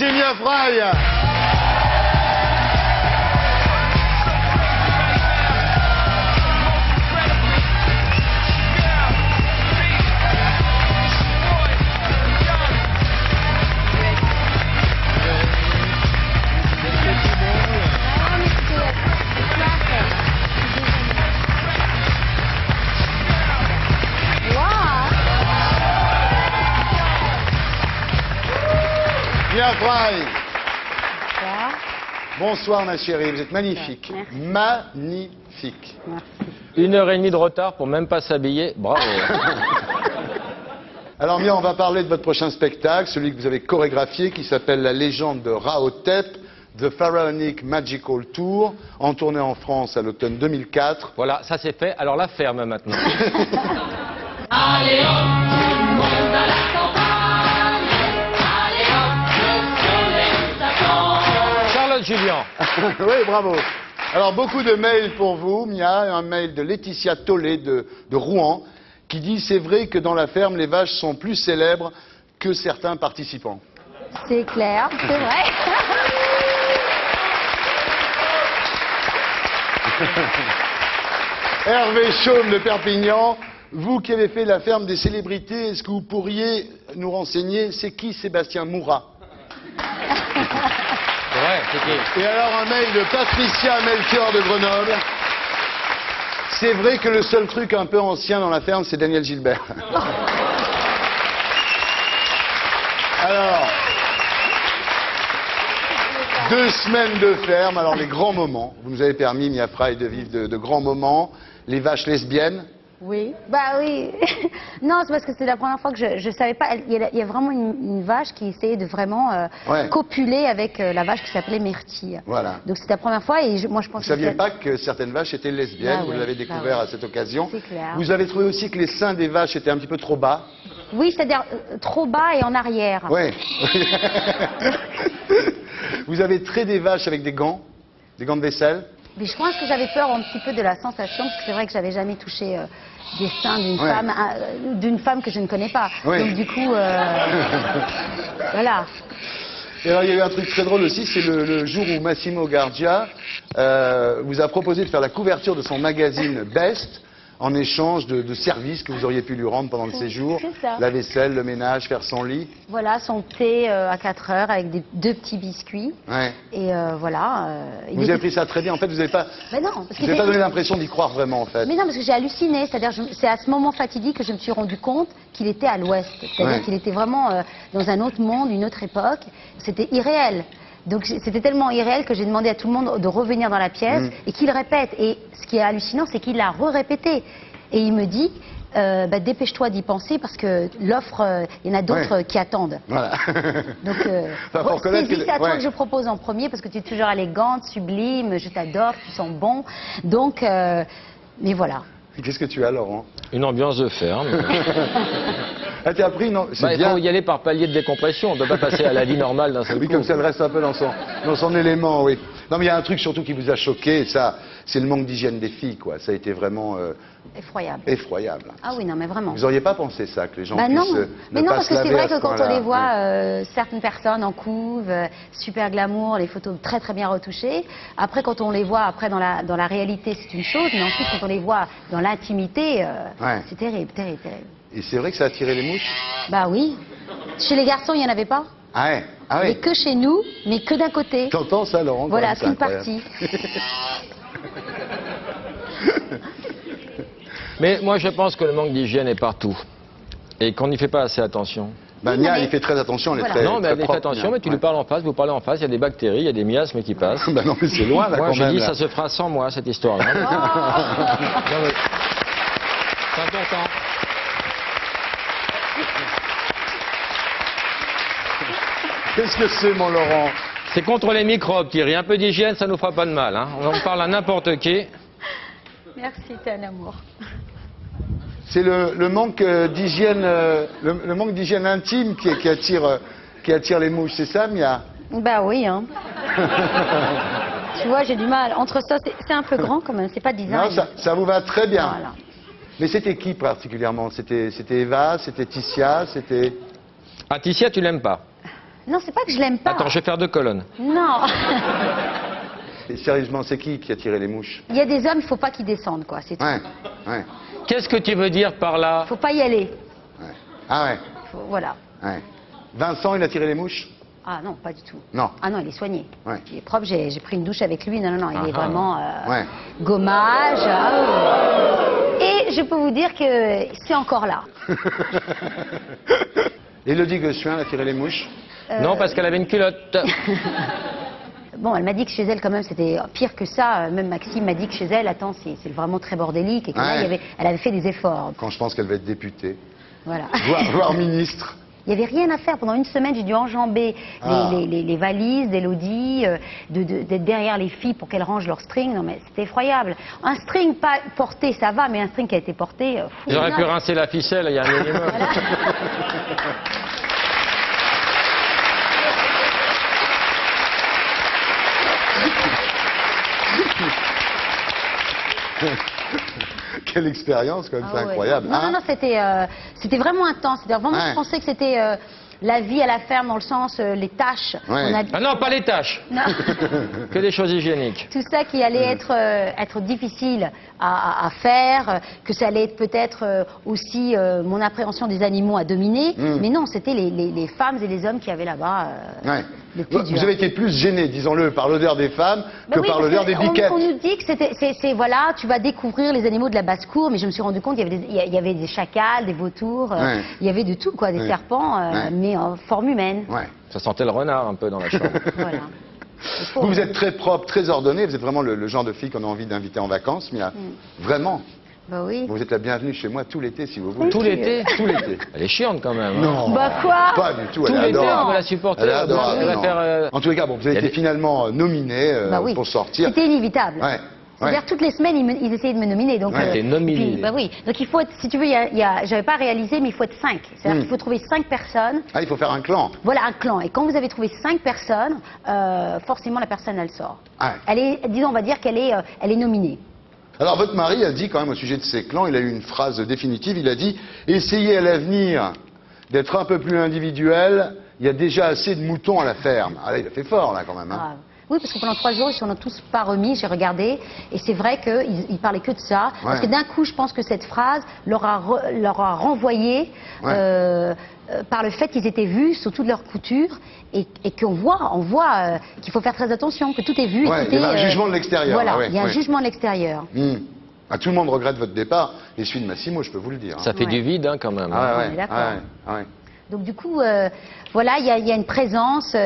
Merci Mia Fry. Mia Fry. Bonsoir ma chérie, vous êtes magnifique. Merci. Magnifique. Merci. 1h30 de retard pour même pas s'habiller, bravo. Alors Mia, on va parler de votre prochain spectacle, celui que vous avez chorégraphié, qui s'appelle La légende de Rahotep, The Pharaonic Magical Tour, en tournée en France à l'automne 2004. Voilà, ça c'est fait, alors la ferme maintenant. Allez hop, tout le monde à la campagne. Allez hop, le soleil s'attend. Charlotte Julien. Oui, bravo. Alors beaucoup de mails pour vous, Mia, un mail de Laetitia Tollet de Rouen, qui dit « C'est vrai que dans la ferme, les vaches sont plus célèbres que certains participants. C'est clair, c'est vrai. Hervé Chaume de Perpignan, vous qui avez fait la ferme des célébrités, est-ce que vous pourriez nous renseigner, c'est qui Sébastien Mourat? C'est vrai, c'est qui? Et alors un mail de Patricia Melchior de Grenoble. C'est vrai que le seul truc un peu ancien dans la ferme, c'est Daniel Gilbert. Alors, 2 semaines de ferme, alors les grands moments. Vous nous avez permis, Mia Fry, de vivre de grands moments. Les vaches lesbiennes. Oui. Bah oui. Non, c'est parce que c'était la première fois que je savais pas. Il y a vraiment une vache qui essayait de vraiment Ouais. copuler avec la vache qui s'appelait Myrtille. Voilà. Donc c'était la première fois et moi je pense Vous ne saviez pas que certaines vaches étaient lesbiennes, Bah vous ouais, l'avez bah découvert ouais. à cette occasion. C'est clair. Vous avez trouvé aussi que les seins des vaches étaient un petit peu trop bas. Oui, c'est-à-dire trop bas et en arrière. Oui. Vous avez trait des vaches avec des gants de vaisselle. Mais je pense que j'avais peur un petit peu de la sensation parce que c'est vrai que j'avais jamais touché des seins d'une femme que je ne connais pas. Ouais. Donc du coup, voilà. Et alors il y a eu un truc très drôle aussi, c'est le jour où Massimo Gardia vous a proposé de faire la couverture de son magazine Best en échange de services que vous auriez pu lui rendre pendant le séjour. C'est ça. La vaisselle, le ménage, faire son lit. Voilà, son thé à 4 heures avec 2 petits biscuits. Ouais. Et voilà. Il Vous était- avez pris ça très bien. En fait, vous n'avez pas, Mais non, parce vous qu'il n'avez pas était- donné l'impression d'y croire vraiment, en fait. Mais non, parce que j'ai halluciné. C'est-à-dire, c'est à ce moment fatidique que je me suis rendu compte qu'il était à l'ouest. C'est-à-dire Ouais. qu'il était vraiment dans un autre monde, une autre époque. C'était irréel. Donc c'était tellement irréel que j'ai demandé à tout le monde de revenir dans la pièce et qu'il répète. Et ce qui est hallucinant, c'est qu'il l'a re-répété. Et il me dit, dépêche-toi d'y penser parce que l'offre, il y en a d'autres Ouais. qui attendent. Voilà. Donc, Enfin, faut reconnaître saisis, que- c'est à toi ouais. que je propose en premier parce que tu es toujours élégante, sublime, je t'adore, tu sens bon. Donc, mais voilà. Qu'est-ce que tu as, Laurent? Une ambiance de ferme. Ah, tu as pris, non? C'est Bah, il bien. faut y aller par palier de décompression, on ne peut pas passer à la vie normale d'un seul Oui, coup. comme ça, elle reste un peu dans son élément, oui. Non, mais il y a un truc surtout qui vous a choqué, et ça, c'est le manque d'hygiène des filles, quoi. Ça a été vraiment Effroyable. effroyable. Ah oui, non, mais vraiment. Vous auriez pas pensé ça, que les gens Bah puissent non, mais ne non, pas parce se que c'est laver vrai à ce que quand on point-là. les voit, certaines personnes en couve, super glamour, les photos très très bien retouchées. Après, quand on les voit après dans la réalité, c'est une chose, mais ensuite quand on les voit dans l'intimité, Ouais. c'est terrible, terrible, terrible. Et c'est vrai que ça a attiré les mouches? Bah oui. Chez les garçons, il n'y en avait pas. Ah ouais, ah Mais ouais. que chez nous, mais que d'un côté. T'entends ça, Laurent? Voilà, quand même, qu'une incroyable. partie. Mais moi je pense que le manque d'hygiène est partout. Et qu'on n'y fait pas assez attention. Bah, Oui, Nia, mais- il fait très attention, elle est Voilà. très Non, mais très elle fait propre, attention, Nia. mais tu lui Ouais. parles en face, vous parlez en face, il y a des bactéries, il y a des miasmes qui passent. Bah non, mais c'est loin, là, Moi quand je même. dis là. ça se fera sans moi cette histoire-là. Non, mais c'est important. Qu'est-ce que c'est, mon Laurent? C'est contre les microbes, Thierry. Un peu d'hygiène, ça nous fera pas de mal. Hein. On en parle à n'importe qui. Merci, t'es un amour. C'est le manque d'hygiène, le manque d'hygiène intime qui attire les mouches, c'est ça, Mia? Bah oui, hein. Tu vois, j'ai du mal. Entre ça, c'est un peu grand quand même, c'est pas design. Non, ça vous va très bien. Voilà. Mais c'était qui particulièrement? C'était Eva, c'était Ticia, c'était... Ah, Ticia, tu l'aimes pas? Non, c'est pas que je l'aime pas. Attends, je vais faire 2 colonnes. Non. Et sérieusement, c'est qui a tiré les mouches? Il y a des hommes, il faut pas qu'ils descendent, quoi. C'est tout. Ouais, ouais, Qu'est-ce que tu veux dire par là? Faut pas y aller. ouais. Ah ouais, Voilà. ouais. Vincent, il a tiré les mouches? Ah non, pas du tout. Non. Ah non, il est soigné. Ouais. Il est propre. J'ai pris une douche avec lui. Non, non, non, il est Ah. vraiment Ouais. gommage. Et je peux vous dire que c'est encore là. Élodie Gossuin a tiré les mouches? Non, parce qu'elle avait une culotte. Bon, elle m'a dit que chez elle, quand même, c'était pire que ça. Même Maxime m'a dit que chez elle, attends, c'est vraiment très bordélique. Et que là, Ouais. elle avait fait des efforts. Quand je pense qu'elle va être députée, Voilà. voire ministre. Il n'y avait rien à faire. Pendant une semaine, j'ai dû enjamber Ah. les valises d'Élodie, d'être derrière les filles pour qu'elles rangent leurs strings. Non, mais c'était effroyable. Un string pas porté, ça va, mais un string qui a été porté... fou. J'aurais pu Non. rincer la ficelle, il y a un minimum. Quelle expérience, quand même, Ah c'est ouais. incroyable. Non, Hein? non, non, c'était vraiment intense. C'est-à-dire, vraiment, Ouais. je pensais que c'était la vie à la ferme, dans le sens, les tâches. Ouais. Ah non, pas les tâches. Non. Que des choses hygiéniques. Tout ça qui allait être difficile à faire, que ça allait être peut-être aussi mon appréhension des animaux à dominer. Mais non, c'était les femmes et les hommes qui avaient là-bas Ouais. le plus dur. Vous avez été plus gêné, disons-le, par l'odeur des femmes Ben que oui, par parce l'odeur que des biquettes. on nous dit que c'est voilà, tu vas découvrir les animaux de la basse-cour, mais je me suis rendu compte qu'il il y avait des chacals, des vautours, Ouais. il y avait de tout, quoi, des Ouais. serpents, Ouais. mais en forme humaine. Ouais. Ça sentait le renard un peu dans la chambre. Voilà. Il faut- Vous êtes très propre, très ordonné, vous êtes vraiment le genre de fille qu'on a envie d'inviter en vacances, Mia. Vraiment. Bah oui. Vous êtes la bienvenue chez moi tout l'été, si vous voulez. Tout l'été. Tout l'été. Elle est chiante quand même. hein. Non. Bah quoi? Pas du tout, Tout elle est l'été, on adorable. va la supporter. Elle est adorable, Elle va non. faire, En tous les cas, bon, vous avez y a été des- finalement nominé Bah oui. pour sortir. C'était inévitable. Ouais. C'est-à-dire Ouais. toutes les semaines, ils essayaient de me nominer. Donc, Ouais. T'es nominé. puis, bah oui. Donc il faut être, si tu veux, j'avais pas réalisé, mais il faut être 5. C'est-à-dire qu'il faut trouver 5 personnes. Ah, il faut faire un clan. Voilà un clan. Et quand vous avez trouvé 5 personnes, forcément la personne elle sort. Ah. Elle est, disons, on va dire qu'elle est, elle est nominée. Alors, votre mari a dit quand même au sujet de ces clans, il a eu une phrase définitive, il a dit « Essayez à l'avenir d'être un peu plus individuel, il y a déjà assez de moutons à la ferme. » Ah là, il a fait fort, là, quand même. Hein. Grave. Oui, parce que pendant 3 jours, ils s'en ont tous pas remis, j'ai regardé, et c'est vrai qu'ils parlaient que de ça, parce que d'un coup, je pense que cette phrase leur a renvoyé par le fait qu'ils étaient vus sous toutes leurs coutures, et qu'on voit, qu'il faut faire très attention, que tout est vu. Ouais, et tout il y a est, un jugement de l'extérieur, Voilà, ah ouais, il y a un ouais. jugement de l'extérieur. Ah, tout le monde regrette votre départ, et celui de Massimo, je peux vous le dire. Hein. Ça fait Ouais. du vide hein, quand même. Ah On ouais, est ouais, d'accord. ouais, ouais. Donc du coup, voilà, il y a une présence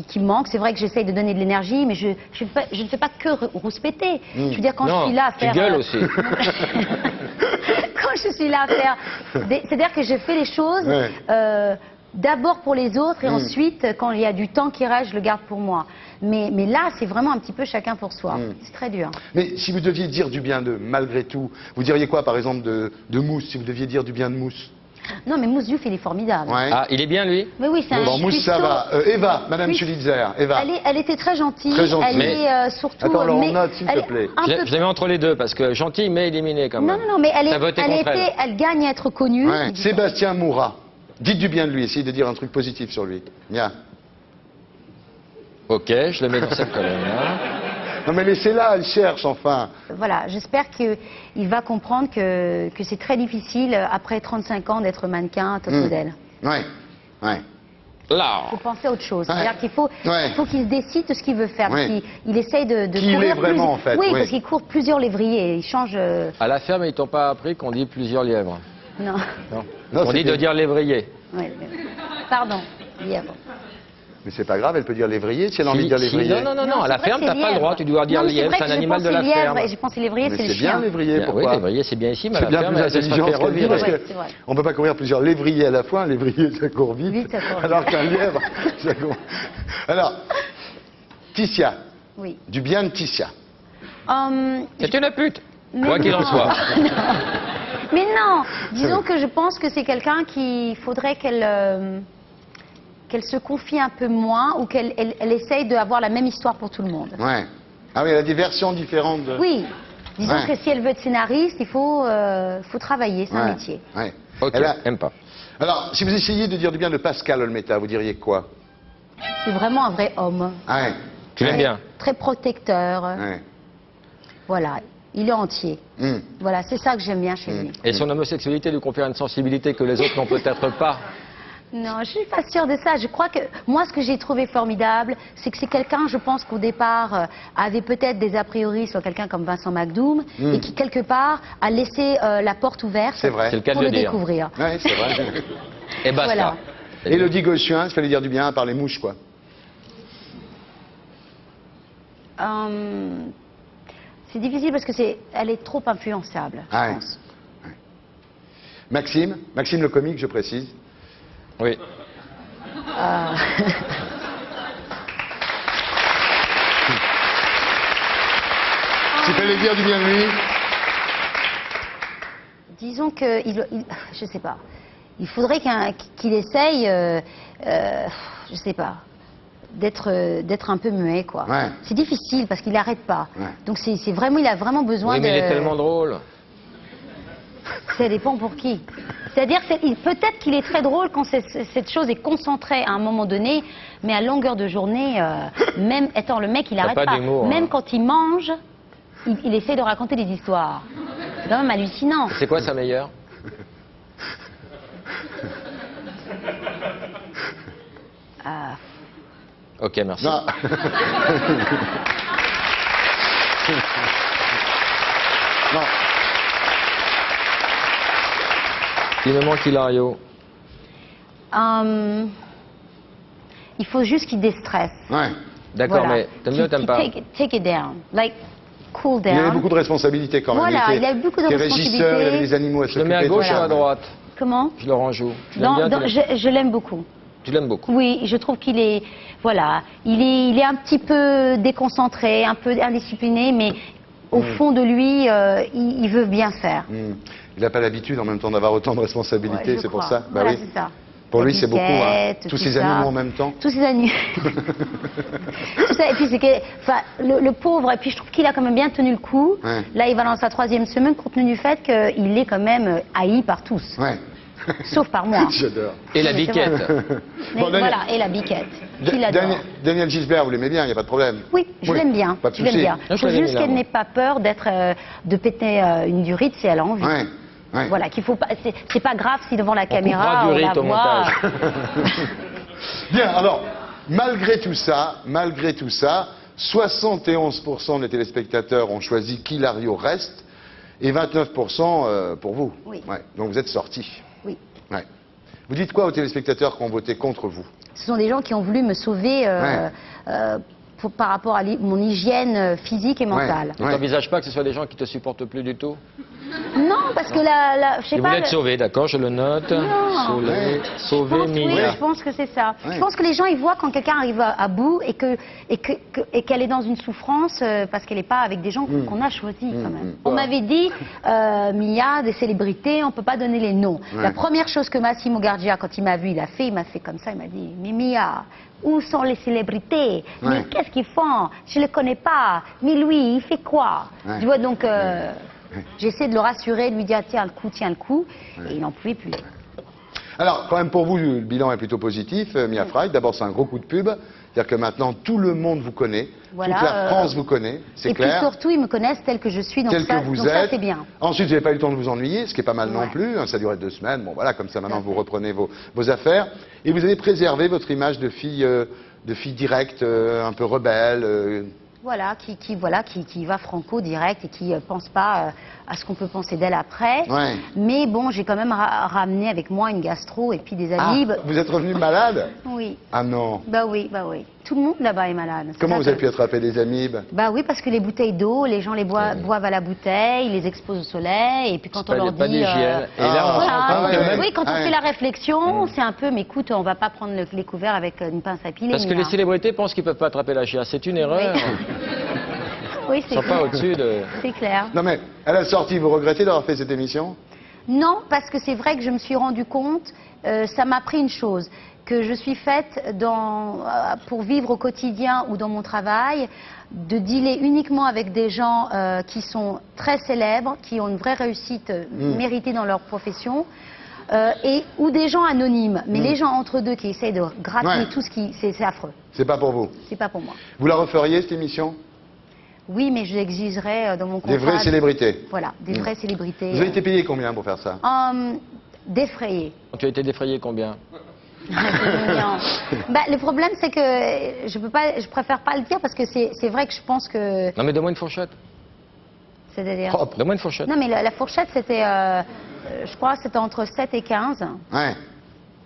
qui manque. C'est vrai que j'essaye de donner de l'énergie, mais je ne fais pas que rouspéter. Je veux dire, quand Non, je suis là à tu faire... gueules aussi. Quand je suis là à faire... C'est-à-dire que je fais les choses Ouais. d'abord pour les autres, et ensuite, quand il y a du temps qui reste, je le garde pour moi. Mais là, c'est vraiment un petit peu chacun pour soi. C'est très dur. Mais si vous deviez dire du bien d'eux, malgré tout, vous diriez quoi, par exemple, de Mousse, si vous deviez dire du bien de Mousse? Non, mais Mousse Diouf, il est formidable. Ouais. Ah, il est bien lui. Mais oui, c'est un Bon, Mousse, ça cuistot. va. Eva, Madame Oui. Schulitzer, Eva. Elle était très gentille. Très gentille. Elle Mais- est surtout... Attends, alors, mais note, s'il te elle est plaît. un Je peu l'ai mis entre les deux parce que gentil mais éliminé quand Non, même. non, mais T'as voté contre elle. elle gagne à être connue. Ouais. Sébastien Moura. Dites du bien de lui, essayez de dire un truc positif sur lui. Mia. Ok, je le mets dans cette colonne-là. Non mais laissez-la, elle cherche, enfin. Voilà, j'espère qu'il va comprendre que c'est très difficile, après 35 ans, d'être mannequin, top modèle. Ouais, ouais. Là. Il faut penser à autre chose. Ouais. C'est-à-dire qu'il faut, Ouais. il faut qu'il se décide de ce qu'il veut faire. Ouais. Parce qu'il essaye de Qui il courir est vraiment, en fait, Oui, oui. parce qu'il court plusieurs lévriers. Il change... À la ferme, ils t'ont pas appris qu'on dit plusieurs lièvres. Non. Non. Non, On c'est dit bien. de dire lévrier. Ouais, pardon. Lièvre. Mais c'est pas grave, elle peut dire lévrier si elle a envie de dire Si, lévrier. non, à c'est la vrai ferme, que t'as c'est pas le droit, lièvre. tu dois dire Non, mais lièvre, vrai c'est un que je animal de pensais la lièvre, ferme. Et je pensais lévrier, Mais c'est le c'est bien chien. lévrier, Oui, pourquoi lévrier, c'est bien ici, mais à C'est la bien ferme, plus elle se intelligent fait ce qu'elle dit, revirer. parce Ouais, que c'est vrai. on peut pas courir plusieurs lévriers à la fois, un lévrier ça court vite, Vite, ça court vite. alors qu'un lièvre, ça court... Alors, Ticia, Oui. du bien de Ticia. C'est une pute, Mais quoi qu'il en non. soit. Mais non, disons que je pense que c'est quelqu'un qu'il faudrait qu'elle se confie un peu moins, ou qu'elle essaye d'avoir la même histoire pour tout le monde. Ouais. Ah oui, elle a des versions différentes de... Oui, disons Ouais. que si elle veut être scénariste, il faut travailler, c'est un Ouais, métier. ouais. Ok, Elle a- aime pas. Alors, si vous essayiez de dire du bien de Pascal Olmeta, vous diriez quoi? C'est vraiment un vrai homme. Ah ouais. Tu l'aimes bien? Très protecteur. Ouais. Voilà, il est entier. Hmm. Voilà, c'est ça que j'aime bien chez lui. Et son homosexualité lui confère une sensibilité que les autres n'ont peut-être pas. Non, je suis pas sûre de ça. Je crois que moi, ce que j'ai trouvé formidable, c'est que c'est quelqu'un, je pense qu'au départ, avait peut-être des a priori sur quelqu'un comme Vincent McDoom et qui, quelque part, a laissé la porte ouverte C'est vrai. C'est le cas pour de le le dire. découvrir. Ouais, c'est vrai. Et basta. Voilà. Élodie Gauchuin, il fallait dire du bien à part les mouches, quoi. C'est difficile parce que elle est trop influençable, je Ah ouais. pense. Maxime le comique, je précise. Oui. Tu fallait dire du bien de lui. Disons que, je sais pas, il faudrait qu'il essaye, je sais pas, d'être un peu muet, quoi. Ouais. C'est difficile parce qu'il n'arrête pas. Ouais. Donc c'est vraiment, il a vraiment besoin Oui, mais de... il est tellement drôle. Ça dépend pour qui. C'est-à-dire, peut-être qu'il est très drôle quand cette chose est concentrée à un moment donné, mais à longueur de journée, même étant le mec, il T'as n'arrête pas pas. d'humour, Même hein. quand il mange, il essaie de raconter des histoires. C'est quand même hallucinant. C'est quoi sa meilleure? Ok, merci. Non. Non. Il me manque Hilario. Il faut juste qu'il déstresse. Ouais. D'accord, Voilà. mais t'aimes bien ou t'aimes pas? Take it down. Like, cool Il avait down. beaucoup de responsabilités quand même. Voilà, il avait beaucoup de était régisseur, il avait responsabilités. des animaux à Je le mets à s'occuper, gauche tout ou ça. à droite? Comment Je le range où? Tu l'aimes bien, je l'aime beaucoup. Tu l'aimes beaucoup. Oui, je trouve qu'il est, voilà, il est un petit peu déconcentré, un peu indiscipliné, mais au fond de lui, il veut bien faire. Il n'a pas l'habitude en même temps d'avoir autant de responsabilités, Ouais, je c'est pour crois. ça. Voilà, oui. c'est ça. Pour La lui, c'est beaucoup. Hein. biquette, Tous tout ces ça. animaux en même temps. Tous ces animaux. Tout ça, et puis c'est que, enfin, le pauvre, et puis je trouve qu'il a quand même bien tenu le coup. Ouais. Là, il va dans sa 3e semaine, compte tenu du fait qu'il est quand même haï par tous. Ouais. Sauf par moi. J'adore. Et la Mais c'est biquette. Mais Bon, Daniel- voilà, et la biquette. Qu'il adore. Daniel Gisbert, vous l'aimez bien, il n'y a pas de problème. Oui, je l'aime bien. Pas de Je l'aime souci. bien. je Il faut l'aime juste bien, qu'elle moi. n'ait pas peur de péter une durite si elle a envie. Ouais. Ouais. Voilà, qu'il faut pas. C'est pas grave si devant la coupera caméra du on la rite au voit. montage. Bien, alors, malgré tout ça, 71% des téléspectateurs ont choisi qu'Hilario reste et 29% pour vous. Oui. Ouais. Donc vous êtes sortis. Oui. Ouais. Vous dites quoi aux téléspectateurs qui ont voté contre vous? Ce sont des gens qui ont voulu me sauver par rapport à mon hygiène physique et mentale. Tu n'envisages pas que ce soit des gens qui te supportent plus du tout? Non, parce que je sais Ils pas. voulaient te sauver, d'accord, je le note. Ouais. Sauver Oui, Mia. je pense que c'est ça. Ouais. Je pense que les gens, ils voient quand quelqu'un arrive à bout et qu'elle est dans une souffrance parce qu'elle n'est pas avec des gens qu'on a choisis quand même. On m'avait dit, Mia, des célébrités, on ne peut pas donner les noms. Ouais. La première chose que Massimo Gardia, quand il m'a vu, il m'a fait comme ça, il m'a dit, mais Mia, où sont les célébrités? Ouais. Mais qu'est-ce qu'ils font? Je ne les connais pas. Mais lui, il fait quoi? Ouais. Tu vois, donc j'essaie de le rassurer, de lui dire, tiens le coup, et il n'en pouvait plus. Alors, quand même, pour vous, le bilan est plutôt positif, Mia Frey. D'abord, c'est un gros coup de pub. C'est-à-dire que maintenant, tout le monde vous connaît. Voilà, toute la France vous connaît, c'est Et clair. puis surtout, ils me connaissent tel que je suis, donc Tel ça, que vous donc ça êtes. c'est bien. Ensuite, vous n'avez pas eu le temps de vous ennuyer, ce qui est pas mal non Ouais. plus. Hein, ça a duré 2 semaines. Bon, voilà, comme ça, maintenant, vous reprenez vos affaires. Et vous avez préservé votre image de fille directe, un peu rebelle. Voilà, qui va franco direct et qui pense pas à ce qu'on peut penser d'elle après. Ouais. Mais bon, j'ai quand même ramené avec moi une gastro et puis des Ah, amis. vous êtes revenu malade? Oui, Ah non. bah oui. Tout le monde là-bas est malade. C'est Comment ça vous avez que- pu attraper des amibes? Bah oui, parce que les bouteilles d'eau, les gens les boivent à la bouteille, ils les exposent au soleil, et puis quand on leur Pas dit... d'hygiène. Et là, on se voilà, rend compte que ouais. même... oui, quand on Ouais. fait la réflexion, c'est un peu, mais écoute, on va pas prendre les couverts avec une pince à piler. Parce que ni les un- célébrités pensent qu'ils peuvent pas attraper la chiasse. C'est une erreur. Oui, Ils c'est sont pas clair. au-dessus de... C'est clair. Non mais, à la sortie, vous regrettez d'avoir fait cette émission? Non, parce que c'est vrai que je me suis rendu compte, ça m'a appris une chose, que je suis faite pour vivre au quotidien ou dans mon travail, de dealer uniquement avec des gens qui sont très célèbres, qui ont une vraie réussite méritée dans leur profession. ou des gens anonymes. Mais les gens entre deux qui essayent de gratter Ouais. tout ce qui... C'est affreux. C'est pas pour vous. C'est pas pour moi. Vous la referiez, cette émission? Oui, mais je l'exigerais dans mon contrat. Des vraies célébrités. Voilà, des vraies célébrités. Vous avez été payé combien pour faire ça? D'effrayer. Tu as été défrayé combien? C'est mignon. Bah, le problème, c'est que je préfère pas le dire parce que c'est vrai que je pense que... Non mais donne-moi une fourchette. C'est-à-dire... Propre. Donne-moi une fourchette. Non, mais la fourchette, c'était, je crois, c'était entre 7 et 15. Ouais,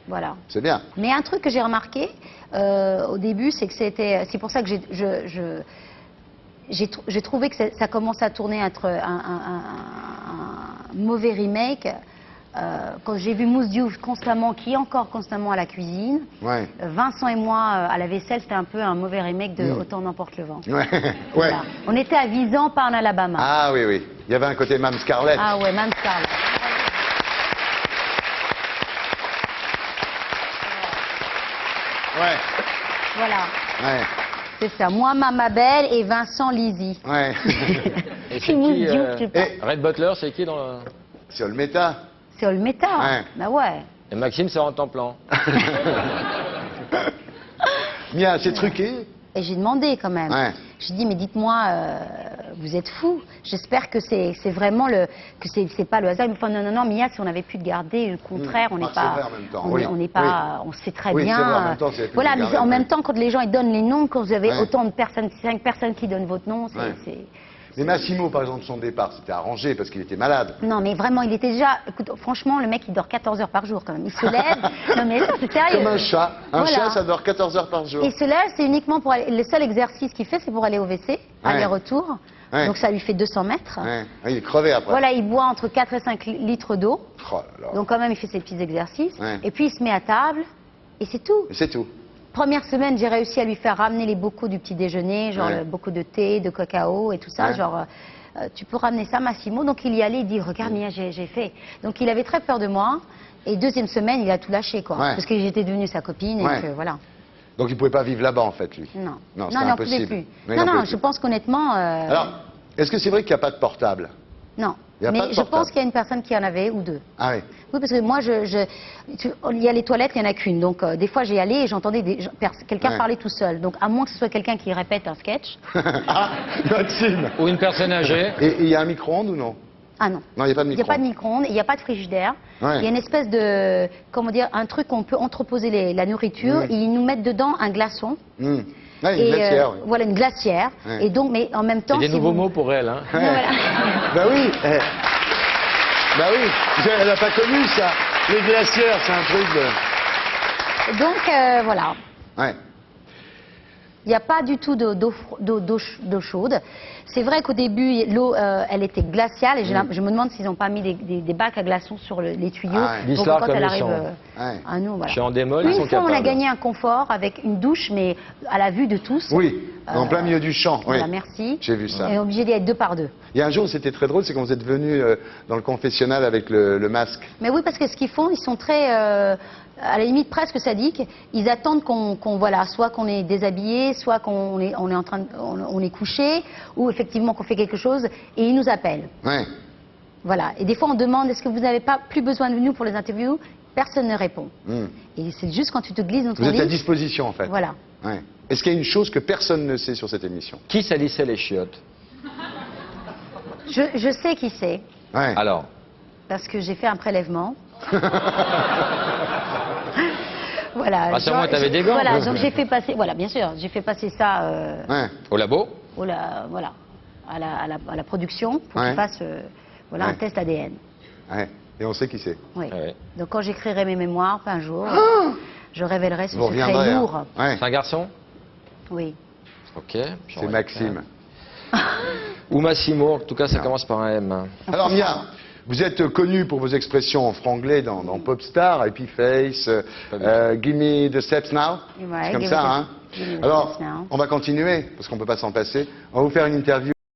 Voilà. c'est bien. Mais un truc que j'ai remarqué au début, c'est que c'est pour ça que j'ai trouvé que ça commence à tourner entre un mauvais remake. Quand j'ai vu Mousse Diouf qui est encore constamment à la cuisine, Ouais. Vincent et moi à la vaisselle, c'était un peu un mauvais remake de Autant n'emporte le vent. Ouais. Ouais. Voilà. On était à Visan, pas en Alabama. Ah oui, oui. Il y avait un côté Mme Scarlett. Ah ouais, même ça. Ouais. Voilà. Ouais. C'est ça. Moi, Mama Belle et Vincent Lizzy. Ouais. Et Puis Mousse Diouf, je sais pas. Et Red Butler, c'est qui dans le... c'est Olmeta. C'est Olmeta. Ouais. Bah ouais. Et Maxime, c'est en temps plan. Mia, c'est truqué. Et j'ai demandé quand même. Ouais. J'ai dit, mais dites-moi, vous êtes fous. J'espère que c'est vraiment que c'est pas le hasard. Il me dit, non, Mia, si on avait pu te garder, le contraire, on n'est Ah, c'est pas, vrai en même temps, on oui. on n'est pas, on sait très Oui, bien. c'est vrai, en même temps, c'est plus voilà, de mais garder, en ouais. même temps, quand les gens ils donnent les noms, quand vous avez Ouais. autant de personnes, 5 personnes qui donnent votre nom, Ouais. c'est. Mais Massimo, par exemple, son départ, c'était arrangé parce qu'il était malade. Non, mais vraiment, il était déjà. Écoute, franchement, le mec, il dort 14 heures par jour quand même. Il se lève. Non, mais c'est sérieux. Comme un chat. Un Voilà. chat, ça dort 14 heures par jour. Il se lève, c'est uniquement pour aller. Le seul exercice qu'il fait, c'est pour aller au WC, aller-retour. Ouais. Donc ça lui fait 200 mètres. Ouais. Ah, il est crevé après. Voilà, il boit entre 4 et 5 litres d'eau. Oh là là. Donc quand même, il fait ses petits exercices. Ouais. Et puis il se met à table. Et c'est tout. Et c'est tout. Première semaine, j'ai réussi à lui faire ramener les bocaux du petit déjeuner, genre Ouais. beaucoup de thé, de cacao et tout ça. Ouais. Genre, tu peux ramener ça, Massimo. Donc il y allait, il dit, regarde Mia, j'ai fait. Donc il avait très peur de moi. Et deuxième semaine, il a tout lâché, quoi. Ouais. Parce que j'étais devenue sa copine Ouais. et que voilà. Donc il pouvait pas vivre là-bas, en fait, lui. Non. Non, c'était il en pouvait impossible. plus. Mais il Non, en non, pouvait je plus. pense qu'honnêtement. Alors, est-ce que c'est vrai qu'il n'y a pas de portable? Non. Il y a Mais pas de je portable. pense qu'il y a une personne qui en avait ou deux. Ah oui. Oui, parce que moi, il y a les toilettes, il n'y en a qu'une. Donc, des fois, j'y allais et j'entendais quelqu'un Ouais. parler tout seul. Donc, à moins que ce soit quelqu'un qui répète un sketch. Ah, Maxime. Ou une personne âgée. Et il y a un micro-ondes ou non? Ah non. Non, il n'y a pas de Il n'y a pas de micro-ondes. micro-ondes, il n'y a pas de frigidaire. Ouais. Il y a une espèce de, comment dire, un truc où on peut entreposer la nourriture. Et ils nous mettent dedans un glaçon. Hum. Ah, une Et, glacière, oui. voilà, une glacière. Ouais. Et donc, mais en même temps. C'est des si nouveaux vous- mots pour elle. Hein. Voilà. Bah oui. Bah oui. Elle n'a pas connu ça. Les glacières, c'est un truc de... Donc, voilà. Ouais. Il n'y a pas du tout d'eau chaude. C'est vrai qu'au début, l'eau, elle était glaciale et je me demande s'ils n'ont pas mis des bacs à glaçons sur les tuyaux Ah ouais. pour que L'histoire quand comme elle ils arrive sont. Ouais. à nous, voilà. Chez Endemol, ils sont Une fois, on a capables. gagné un confort avec une douche, mais à la vue de tous. Oui, en plein milieu du champ. Voilà, oui. merci. J'ai vu ça. Et obligé d'y être 2 par 2. Il y a un jour où c'était très drôle, c'est quand vous êtes venu dans le confessionnal avec le masque. Mais oui, parce que ce qu'ils font, ils sont très, à la limite presque sadiques. Ils attendent voilà, soit qu'on est déshabillé, soit qu'on est en train, on est couché, ou effectivement qu'on fait quelque chose, et ils nous appellent. Ouais. Voilà. Et des fois, on demande est-ce que vous n'avez pas plus besoin de nous pour les interviews? Personne ne répond. Hum. Et c'est juste quand tu te glisses dans ton Vous êtes à lit. disposition en fait. Voilà. Ouais. Est-ce qu'il y a une chose que personne ne sait sur cette émission? Qui salissait les chiottes? Je sais qui c'est, Ouais. Alors, parce que j'ai fait un prélèvement. Voilà. Rassure-moi, Genre, t'avais des gants. Voilà, donc j'ai fait passer, voilà, bien sûr, j'ai fait passer ça Ouais. au labo? voilà, à la production pour Ouais. qu'ils fassent voilà, un Ouais. test ADN. Ouais. Et on sait qui c'est. Oui. Ouais. Donc quand j'écrirai mes mémoires, un jour, je révélerai ce Vous secret reviendrez. hein. lourd. Ouais. C'est un garçon? Oui. Ok. C'est Maxime. Ou Massimo, en tout cas ça commence par un M. Alors Mia, vous êtes connu pour vos expressions en franglais dans Popstar, Happy Face, Give me the steps now. Ouais, C'est comme give ça, me the- hein. give me the Alors, steps now. on va continuer, parce qu'on ne peut pas s'en passer. On va vous faire une interview.